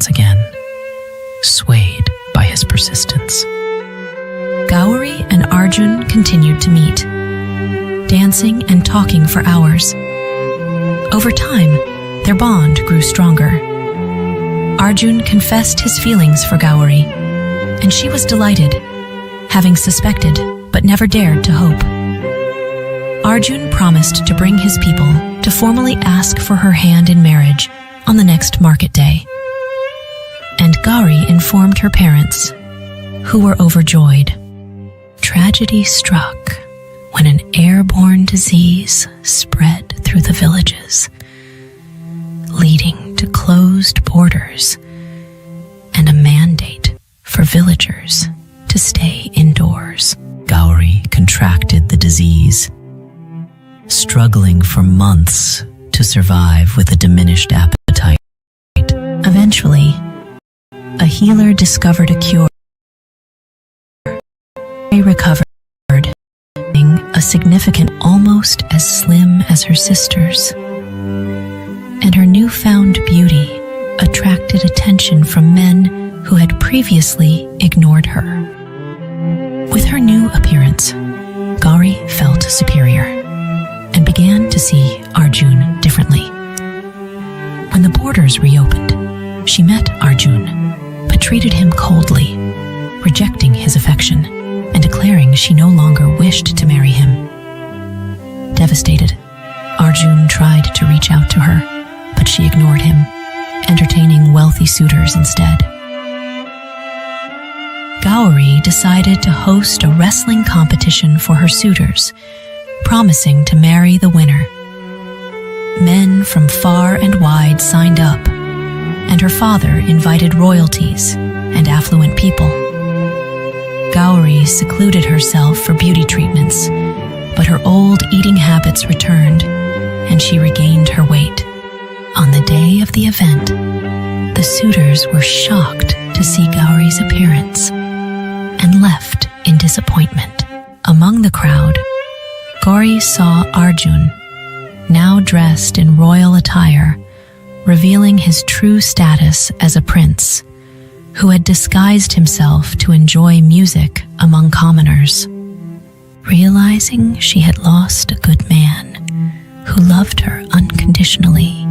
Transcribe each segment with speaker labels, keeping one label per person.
Speaker 1: once again, swayed by his persistence. Gauri and Arjun continued to meet, dancing and talking for hours. Over time, their bond grew stronger. Arjun confessed his feelings for Gauri, and she was delighted, having suspected but never dared to hope. Arjun promised to bring his people to formally ask for her hand in marriage on the next market day. And Gauri informed her parents, who were overjoyed. Tragedy struck when an airborne disease spread through the villages, leading to closed borders and a mandate for villagers to stay indoors. Gauri contracted the disease, struggling for months to survive with a diminished appetite. Eventually, a healer discovered a cure. Gauri recovered, a significant almost as slim as her sisters. And her newfound beauty attracted attention from men who had previously ignored her. With her new appearance, Gauri felt superior and began to see Arjun differently. When the borders reopened, she met Arjun, but treated him coldly, rejecting his affection and declaring she no longer wished to marry him. Devastated, Arjun tried to reach out to her, but she ignored him, entertaining wealthy suitors instead. Gauri decided to host a wrestling competition for her suitors, promising to marry the winner. Men from far and wide signed up, and her father invited royalties and affluent people. Gauri secluded herself for beauty treatments, but her old eating habits returned, and she regained her weight. On the day of the event, the suitors were shocked to see Gauri's appearance and left in disappointment. Among the crowd, Gauri saw Arjun, now dressed in royal attire, revealing his true status as a prince, who had disguised himself to enjoy music among commoners. Realizing she had lost a good man who loved her unconditionally,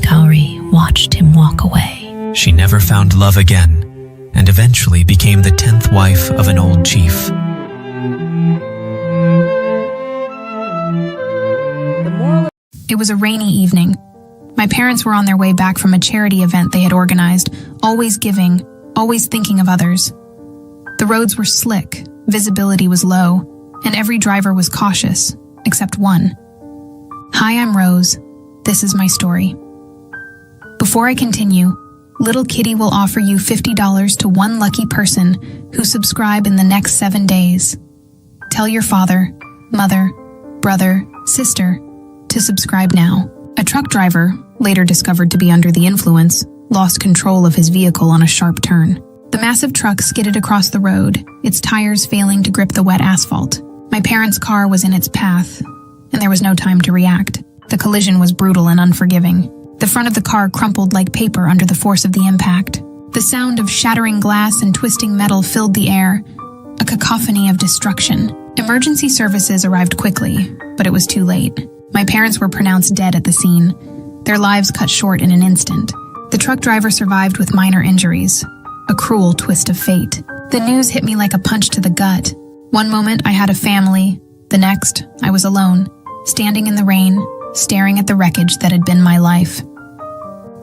Speaker 1: Gauri watched him walk away.
Speaker 2: She never found love again, and eventually became the 10th wife of an old chief.
Speaker 3: It was a rainy evening. My parents were on their way back from a charity event they had organized, always giving, always thinking of others. The roads were slick, visibility was low, and every driver was cautious, except one. Hi, I'm Rose. This is my story. Before I continue, Little Kitty will offer you $50 to one lucky person who subscribe in the next 7 days. Tell your father, mother, brother, sister to subscribe now. A truck driver, later discovered to be under the influence, lost control of his vehicle on a sharp turn. The massive truck skidded across the road, its tires failing to grip the wet asphalt. My parents' car was in its path, and there was no time to react. The collision was brutal and unforgiving. The front of the car crumpled like paper under the force of the impact. The sound of shattering glass and twisting metal filled the air, a cacophony of destruction. Emergency services arrived quickly, but it was too late. My parents were pronounced dead at the scene, their lives cut short in an instant. The truck driver survived with minor injuries, a cruel twist of fate. The news hit me like a punch to the gut. One moment I had a family, the next I was alone, standing in the rain, staring at the wreckage that had been my life.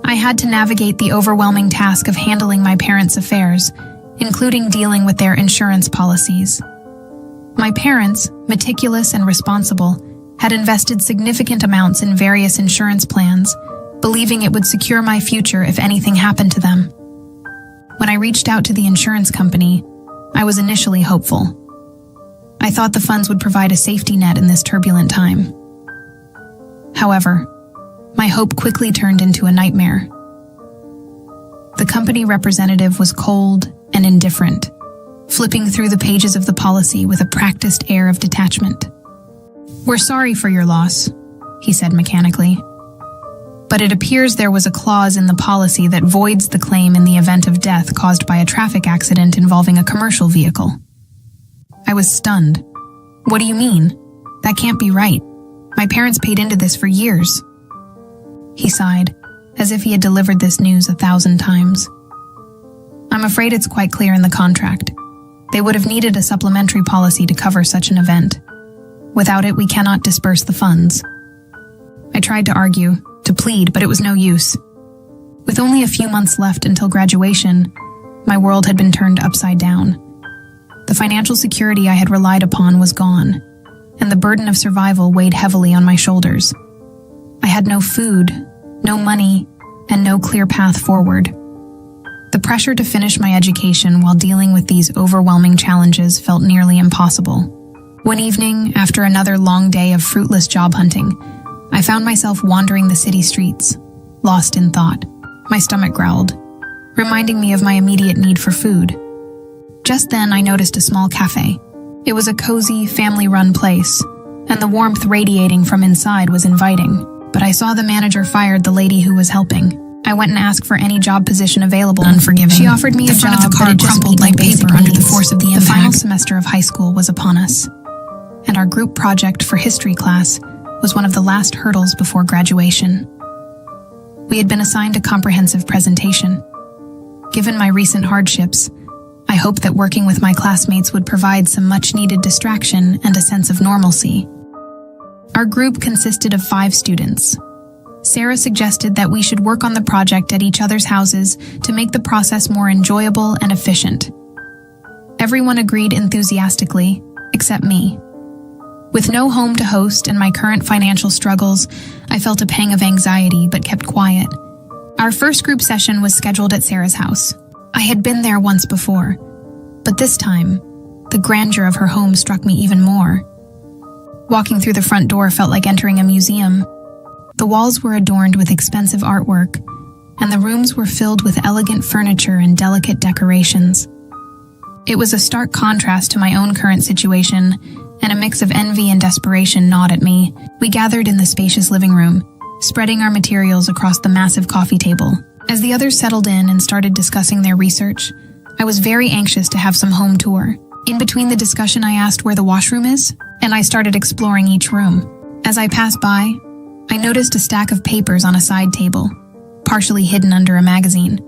Speaker 3: I had to navigate the overwhelming task of handling my parents' affairs, including dealing with their insurance policies. My parents, meticulous and responsible, had invested significant amounts in various insurance plans, believing it would secure my future if anything happened to them. When I reached out to the insurance company, I was initially hopeful. I thought the funds would provide a safety net in this turbulent time. However, my hope quickly turned into a nightmare. The company representative was cold and indifferent, flipping through the pages of the policy with a practiced air of detachment. "We're sorry for your loss," he said mechanically. but it appears there was a clause in the policy that voids the claim in the event of death caused by a traffic accident involving a commercial vehicle. I was stunned. What do you mean? That can't be right. My parents paid into this for years. He sighed, as if he had delivered this news 1,000 times. I'm afraid it's quite clear in the contract. They would have needed a supplementary policy to cover such an event. Without it, we cannot disperse the funds. I tried to argue, to plead, but it was no use. With only a few months left until graduation, my world had been turned upside down. The financial security I had relied upon was gone, and the burden of survival weighed heavily on my shoulders. I had no food, no money, and no clear path forward. The pressure to finish my education while dealing with these overwhelming challenges felt nearly impossible. One evening, after another long day of fruitless job hunting, I found myself wandering the city streets, lost in thought. My stomach growled, reminding me of my immediate need for food. Just then, I noticed a small cafe. It was a cozy, family-run place, and the warmth radiating from inside was inviting. But I saw the manager fired the lady who was helping. I went and asked for any job position available. Unforgiving. She offered me a job,
Speaker 1: of the car
Speaker 3: but it just
Speaker 1: crumpled
Speaker 3: beat my
Speaker 1: like
Speaker 3: basic
Speaker 1: paper under the
Speaker 3: needs.
Speaker 1: force of the
Speaker 3: The
Speaker 1: impact.
Speaker 3: final semester of high school was upon us, and our group project for history class was one of the last hurdles before graduation. We had been assigned a comprehensive presentation. Given my recent hardships, I hoped that working with my classmates would provide some much-needed distraction and a sense of normalcy. Our group consisted of 5 students. Sarah suggested that we should work on the project at each other's houses to make the process more enjoyable and efficient. Everyone agreed enthusiastically, except me. With no home to host and my current financial struggles, I felt a pang of anxiety but kept quiet. Our first group session was scheduled at Sarah's house. I had been there once before, but this time, the grandeur of her home struck me even more. Walking through the front door felt like entering a museum. The walls were adorned with expensive artwork, and the rooms were filled with elegant furniture and delicate decorations. It was a stark contrast to my own current situation, and a mix of envy and desperation gnawed at me. We gathered in the spacious living room, spreading our materials across the massive coffee table. As the others settled in and started discussing their research, I was very anxious to have some home tour. In between the discussion, I asked where the washroom is, and I started exploring each room. As I passed by, I noticed a stack of papers on a side table, partially hidden under a magazine.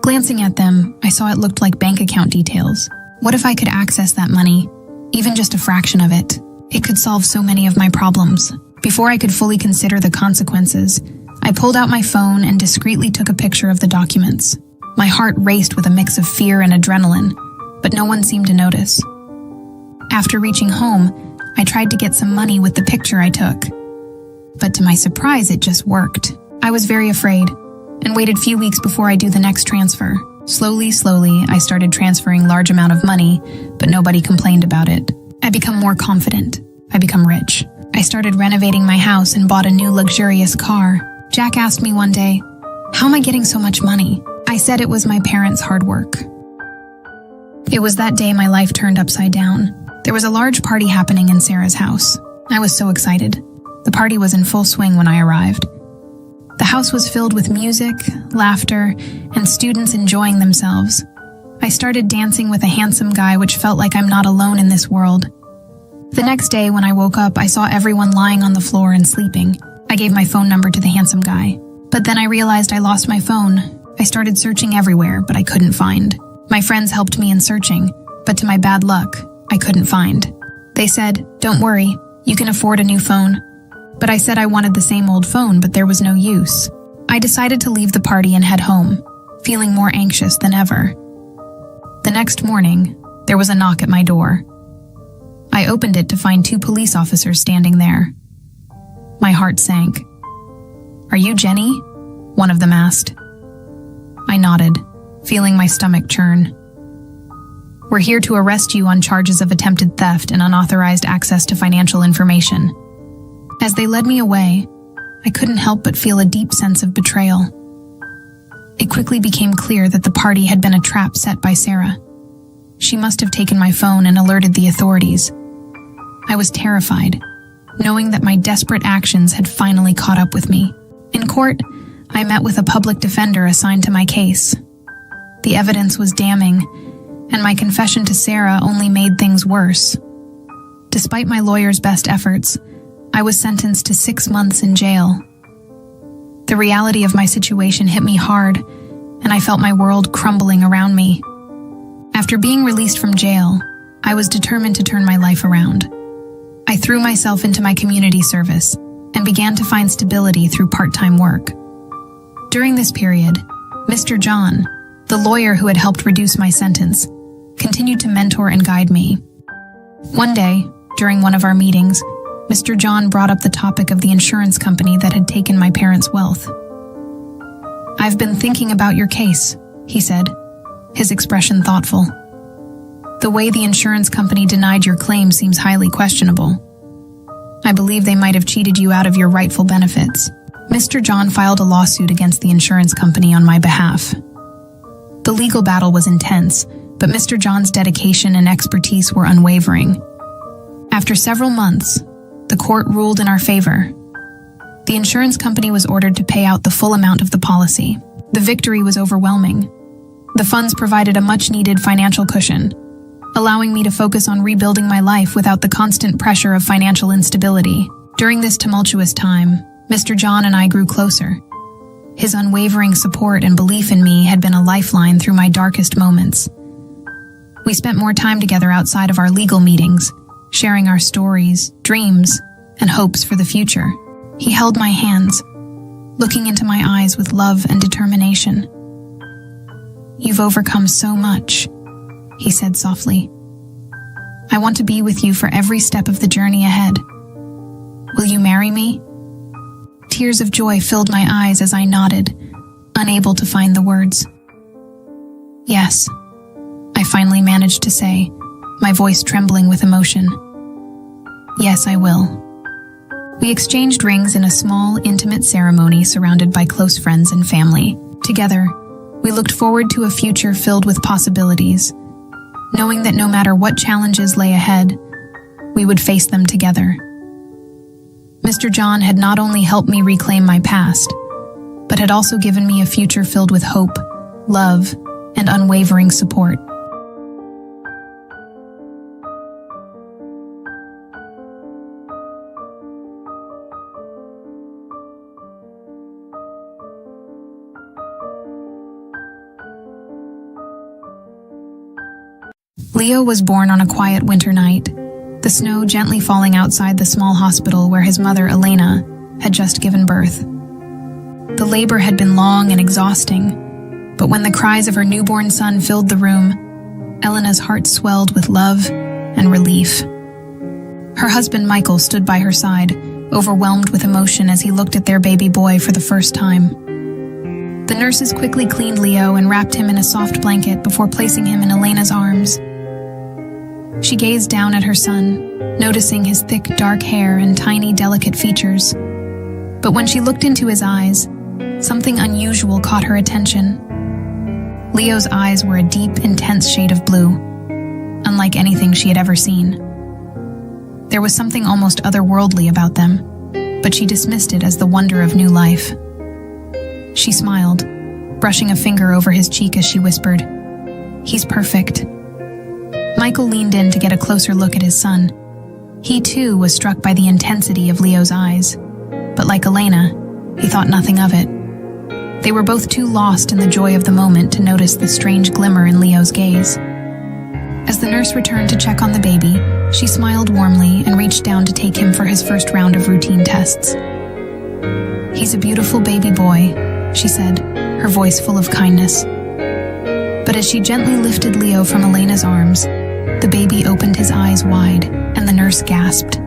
Speaker 3: Glancing at them, I saw it looked like bank account details. What if I could access that money, even just a fraction of it? It could solve so many of my problems. Before I could fully consider the consequences, I pulled out my phone and discreetly took a picture of the documents. My heart raced with a mix of fear and adrenaline, but no one seemed to notice. After reaching home, I tried to get some money with the picture I took. But to my surprise, it just worked. I was very afraid, and waited few weeks before I do the next transfer. Slowly, I started transferring large amount of money, but nobody complained about it. I become more confident. I become rich. I started renovating my house and bought a new luxurious car. Jack asked me one day, "How am I getting so much money?" I said it was my parents' hard work. It was that day my life turned upside down. There was a large party happening in Sarah's house. I was so excited. The party was in full swing when I arrived. The house was filled with music, laughter, and students enjoying themselves. I started dancing with a handsome guy, which felt like I'm not alone in this world. The next day, when I woke up, I saw everyone lying on the floor and sleeping. I gave my phone number to the handsome guy. But then I realized I lost my phone. I started searching everywhere, but I couldn't find. My friends helped me in searching, but to my bad luck, I couldn't find. They said, "Don't worry, you can afford a new phone." But I said I wanted the same old phone, but there was no use. I decided to leave the party and head home, feeling more anxious than ever. The next morning, there was a knock at my door. I opened it to find 2 police officers standing there. My heart sank. "Are you Jenny?" one of them asked. I nodded, feeling my stomach churn. "We're here to arrest you on charges of attempted theft and unauthorized access to financial information." As they led me away, I couldn't help but feel a deep sense of betrayal. It quickly became clear that the party had been a trap set by Sarah. She must have taken my phone and alerted the authorities. I was terrified, knowing that my desperate actions had finally caught up with me. In court, I met with a public defender assigned to my case. The evidence was damning, and my confession to Sarah only made things worse. Despite my lawyer's best efforts, I was sentenced to 6 months in jail. The reality of my situation hit me hard, and I felt my world crumbling around me. After being released from jail, I was determined to turn my life around. I threw myself into my community service and began to find stability through part-time work. During this period, Mr. John, the lawyer who had helped reduce my sentence, continued to mentor and guide me. One day, during one of our meetings, Mr. John brought up the topic of the insurance company that had taken my parents' wealth. "I've been thinking about your case," he said, his expression thoughtful. "The way the insurance company denied your claim seems highly questionable. I believe they might have cheated you out of your rightful benefits." Mr. John filed a lawsuit against the insurance company on my behalf. The legal battle was intense, but Mr. John's dedication and expertise were unwavering. After several months, the court ruled in our favor. The insurance company was ordered to pay out the full amount of the policy. The victory was overwhelming. The funds provided a much-needed financial cushion, allowing me to focus on rebuilding my life without the constant pressure of financial instability. During this tumultuous time, Mr. John and I grew closer. His unwavering support and belief in me had been a lifeline through my darkest moments. We spent more time together outside of our legal meetings, sharing our stories, dreams, and hopes for the future. He held my hands, looking into my eyes with love and determination. "You've overcome so much," he said softly. "I want to be with you for every step of the journey ahead. Will you marry me?" Tears of joy filled my eyes as I nodded, unable to find the words. "Yes," I finally managed to say, my voice trembling with emotion. "Yes, I will." We exchanged rings in a small, intimate ceremony surrounded by close friends and family. Together, we looked forward to a future filled with possibilities, knowing that no matter what challenges lay ahead, we would face them together. Mr. John had not only helped me reclaim my past, but had also given me a future filled with hope, love, and unwavering support. Leo was born on a quiet winter night, the snow gently falling outside the small hospital where his mother, Elena, had just given birth. The labor had been long and exhausting, but when the cries of her newborn son filled the room, Elena's heart swelled with love and relief. Her husband, Michael, stood by her side, overwhelmed with emotion as he looked at their baby boy for the first time. The nurses quickly cleaned Leo and wrapped him in a soft blanket before placing him in Elena's arms. She gazed down at her son, noticing his thick, dark hair and tiny, delicate features. But when she looked into his eyes, something unusual caught her attention. Leo's eyes were a deep, intense shade of blue, unlike anything she had ever seen. There was something almost otherworldly about them, but she dismissed it as the wonder of new life. She smiled, brushing a finger over his cheek as she whispered, "He's perfect." Michael leaned in to get a closer look at his son. He too was struck by the intensity of Leo's eyes, but like Elena, he thought nothing of it. They were both too lost in the joy of the moment to notice the strange glimmer in Leo's gaze. As the nurse returned to check on the baby, she smiled warmly and reached down to take him for his first round of routine tests. "He's a beautiful baby boy," she said, her voice full of kindness. But as she gently lifted Leo from Elena's arms, the baby opened his eyes wide, and the nurse gasped.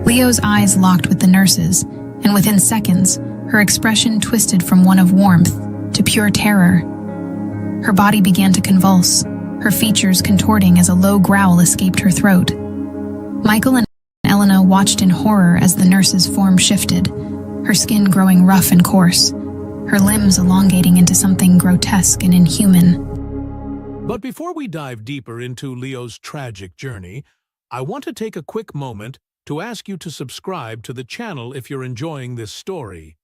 Speaker 3: Leo's eyes locked with the nurse's, and within seconds, her expression twisted from one of warmth to pure terror. Her body began to convulse, her features contorting as a low growl escaped her throat. Michael and Elena watched in horror as the nurse's form shifted, her skin growing rough and coarse, her limbs elongating into something grotesque and inhuman.
Speaker 4: But before we dive deeper into Leo's tragic journey, I want to take a quick moment to ask you to subscribe to the channel if you're enjoying this story.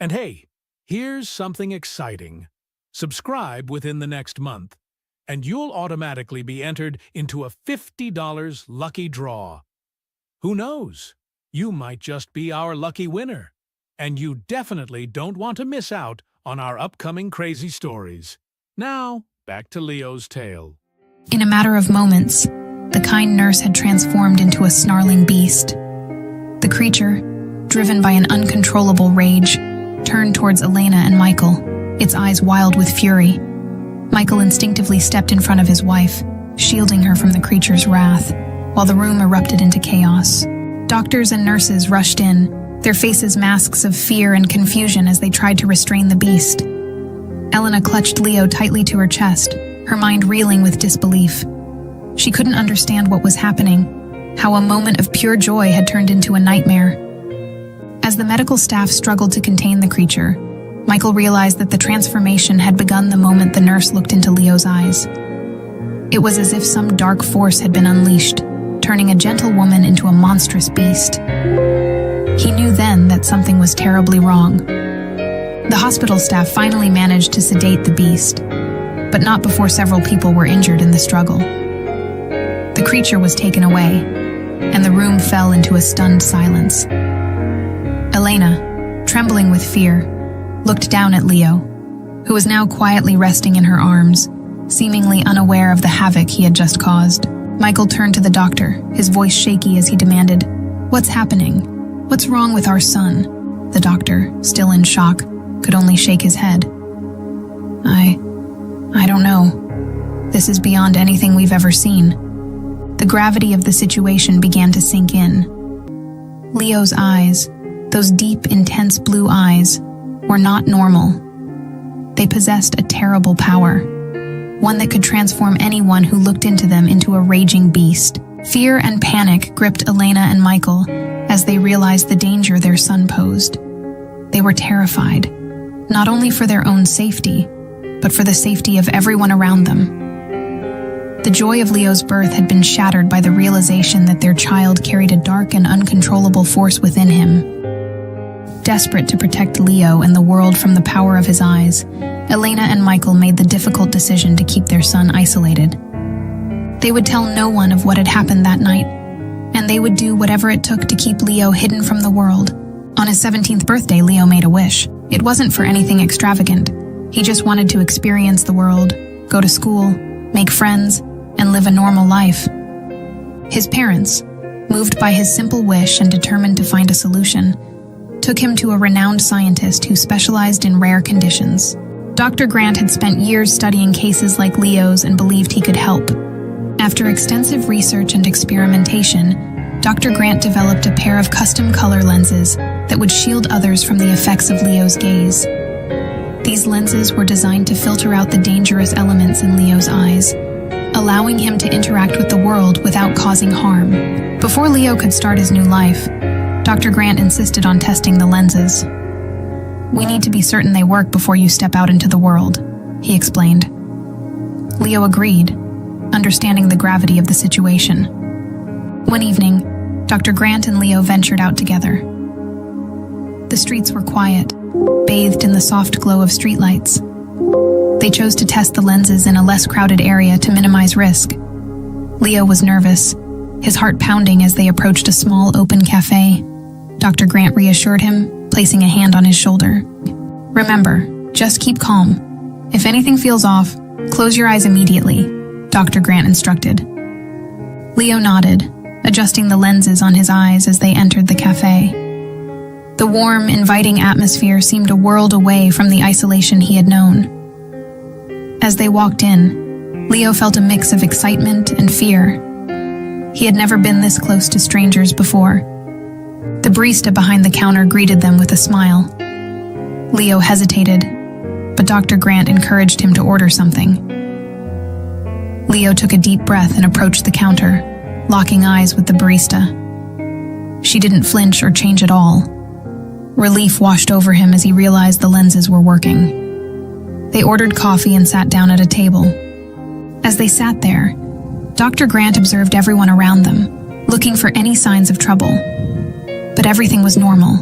Speaker 4: And hey, here's something exciting. Subscribe within the next month, and you'll automatically be entered into a $50 lucky draw. Who knows? You might just be our lucky winner. And you definitely don't want to miss out on our upcoming crazy stories. Now, back to Leo's tale.
Speaker 3: In a matter of moments, the kind nurse had transformed into a snarling beast. The creature, driven by an uncontrollable rage, turned towards Elena and Michael, its eyes wild with fury. Michael instinctively stepped in front of his wife, shielding her from the creature's wrath, while the room erupted into chaos. Doctors and nurses rushed in, their faces masks of fear and confusion as they tried to restrain the beast. Elena clutched Leo tightly to her chest, her mind reeling with disbelief. She couldn't understand what was happening, how a moment of pure joy had turned into a nightmare. As the medical staff struggled to contain the creature, Michael realized that the transformation had begun the moment the nurse looked into Leo's eyes. It was as if some dark force had been unleashed, turning a gentle woman into a monstrous beast. He knew then that something was terribly wrong. The hospital staff finally managed to sedate the beast, but not before several people were injured in the struggle. The creature was taken away, and the room fell into a stunned silence. Elena, trembling with fear, looked down at Leo, who was now quietly resting in her arms, seemingly unaware of the havoc he had just caused. Michael turned to the doctor, his voice shaky as he demanded, "What's happening? What's wrong with our son?" The doctor, still in shock, could only shake his head. I don't know. This is beyond anything we've ever seen." The gravity of the situation began to sink in. Leo's eyes, those deep, intense blue eyes, were not normal. They possessed a terrible power, one that could transform anyone who looked into them into a raging beast. Fear and panic gripped Elena and Michael as they realized the danger their son posed. They were terrified, not only for their own safety, but for the safety of everyone around them. The joy of Leo's birth had been shattered by the realization that their child carried a dark and uncontrollable force within him. Desperate to protect Leo and the world from the power of his eyes, Elena and Michael made the difficult decision to keep their son isolated. They would tell no one of what had happened that night, and they would do whatever it took to keep Leo hidden from the world. On his 17th birthday, Leo made a wish. It wasn't for anything extravagant. He just wanted to experience the world, go to school, make friends, and live a normal life. His parents, moved by his simple wish and determined to find a solution, took him to a renowned scientist who specialized in rare conditions. Dr. Grant had spent years studying cases like Leo's and believed he could help. After extensive research and experimentation, Dr. Grant developed a pair of custom color lenses that would shield others from the effects of Leo's gaze. These lenses were designed to filter out the dangerous elements in Leo's eyes, allowing him to interact with the world without causing harm. Before Leo could start his new life, Dr. Grant insisted on testing the lenses. "We need to be certain they work before you step out into the world," he explained. Leo agreed, understanding the gravity of the situation. One evening, Dr. Grant and Leo ventured out together. The streets were quiet, bathed in the soft glow of streetlights. They chose to test the lenses in a less crowded area to minimize risk. Leo was nervous, his heart pounding as they approached a small open cafe. Dr. Grant reassured him, placing a hand on his shoulder. "Remember, just keep calm. If anything feels off, close your eyes immediately," Dr. Grant instructed. Leo nodded, adjusting the lenses on his eyes as they entered the cafe. The warm, inviting atmosphere seemed a world away from the isolation he had known. As they walked in, Leo felt a mix of excitement and fear. He had never been this close to strangers before. The barista behind the counter greeted them with a smile. Leo hesitated, but Dr. Grant encouraged him to order something. Leo took a deep breath and approached the counter, locking eyes with the barista. She didn't flinch or change at all. Relief washed over him as he realized the lenses were working. They ordered coffee and sat down at a table. As they sat there, Dr. Grant observed everyone around them, looking for any signs of trouble. But everything was normal.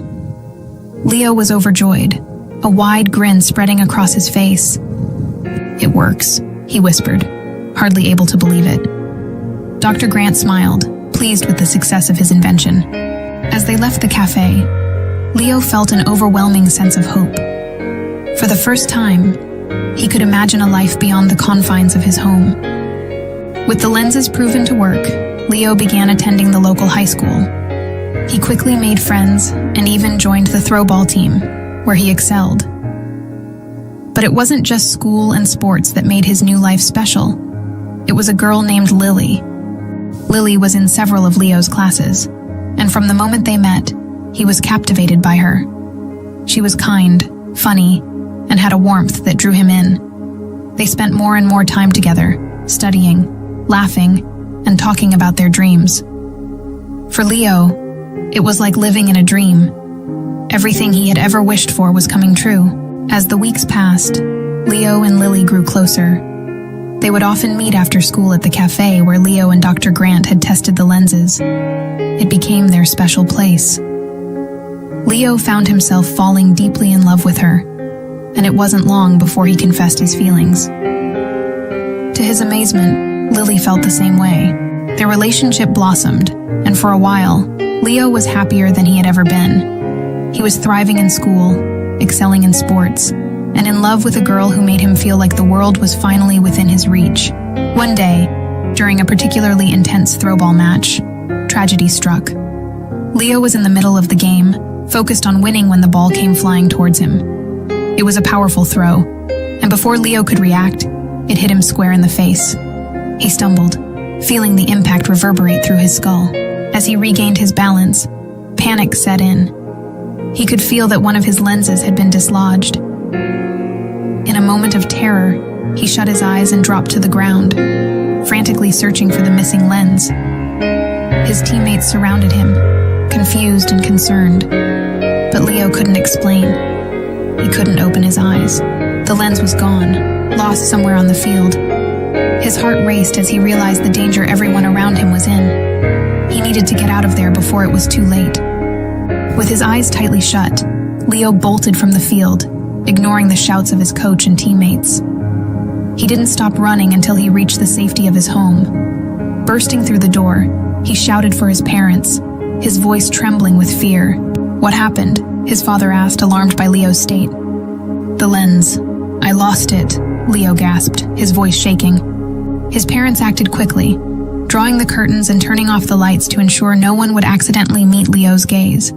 Speaker 3: Leo was overjoyed, a wide grin spreading across his face. "It works," he whispered, hardly able to believe it. Dr. Grant smiled, pleased with the success of his invention. As they left the cafe, Leo felt an overwhelming sense of hope. For the first time, he could imagine a life beyond the confines of his home. With the lenses proven to work, Leo began attending the local high school. He quickly made friends and even joined the throwball team, where he excelled. But it wasn't just school and sports that made his new life special. It was a girl named Lily. Lily was in several of Leo's classes, and from the moment they met, he was captivated by her. She was kind, funny, and had a warmth that drew him in. They spent more and more time together, studying, laughing, and talking about their dreams. For Leo, it was like living in a dream. Everything he had ever wished for was coming true. As the weeks passed, Leo and Lily grew closer. They would often meet after school at the cafe where Leo and Dr. Grant had tested the lenses. It became their special place. Leo found himself falling deeply in love with her, and it wasn't long before he confessed his feelings. To his amazement, Lily felt the same way. Their relationship blossomed, and for a while, Leo was happier than he had ever been. He was thriving in school, excelling in sports, and in love with a girl who made him feel like the world was finally within his reach. One day, during a particularly intense throwball match, tragedy struck. Leo was in the middle of the game, focused on winning when the ball came flying towards him. It was a powerful throw, and before Leo could react, it hit him square in the face. He stumbled, feeling the impact reverberate through his skull. As he regained his balance, panic set in. He could feel that one of his lenses had been dislodged. In a moment of terror, he shut his eyes and dropped to the ground, frantically searching for the missing lens. His teammates surrounded him, confused and concerned, but Leo couldn't explain. He couldn't open his eyes. The lens was gone, lost somewhere on the field. His heart raced as he realized the danger everyone around him was in. He needed to get out of there before it was too late. With his eyes tightly shut, Leo bolted from the field, ignoring the shouts of his coach and teammates. He didn't stop running until he reached the safety of his home. Bursting through the door, he shouted for his parents, his voice trembling with fear. "What happened?" his father asked, alarmed by Leo's state. "The lens. I lost it," Leo gasped, his voice shaking. His parents acted quickly, drawing the curtains and turning off the lights to ensure no one would accidentally meet Leo's gaze.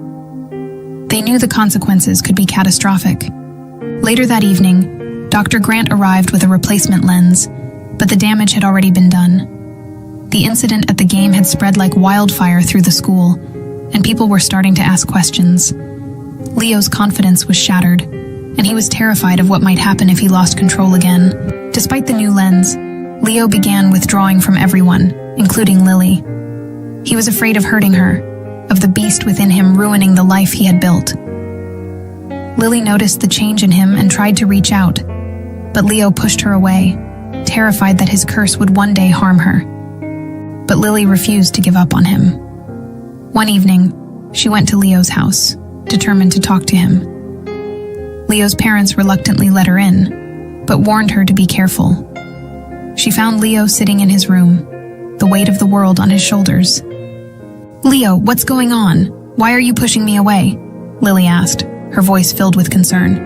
Speaker 3: They knew the consequences could be catastrophic. Later that evening, Dr. Grant arrived with a replacement lens, but the damage had already been done. The incident at the game had spread like wildfire through the school, and people were starting to ask questions. Leo's confidence was shattered, and he was terrified of what might happen if he lost control again. Despite the new lens, Leo began withdrawing from everyone, including Lily. He was afraid of hurting her, of the beast within him ruining the life he had built. Lily noticed the change in him and tried to reach out, but Leo pushed her away, terrified that his curse would one day harm her. But Lily refused to give up on him. One evening, she went to Leo's house, determined to talk to him. Leo's parents reluctantly let her in, but warned her to be careful. She found Leo sitting in his room, the weight of the world on his shoulders. "Leo, what's going on? Why are you pushing me away?" Lily asked, her voice filled with concern.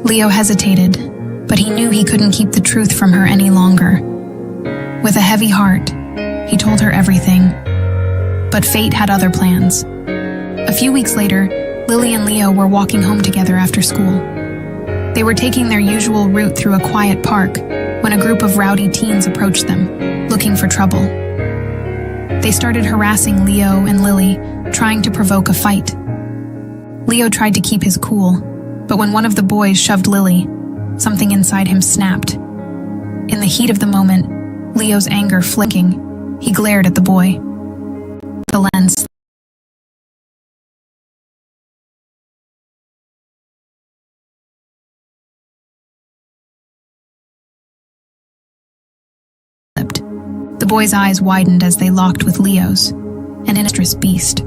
Speaker 3: Leo hesitated, but he knew he couldn't keep the truth from her any longer. With a heavy heart, he told her everything. But fate had other plans. A few weeks later, Lily and Leo were walking home together after school. They were taking their usual route through a quiet park when a group of rowdy teens approached them, looking for trouble. They started harassing Leo and Lily, trying to provoke a fight. Leo tried to keep his cool, but when one of the boys shoved Lily, something inside him snapped. In the heat of the moment, Leo's anger flicking, he glared at the boy. The lens slipped. The boy's eyes widened as they locked with Leo's, an monstrous beast.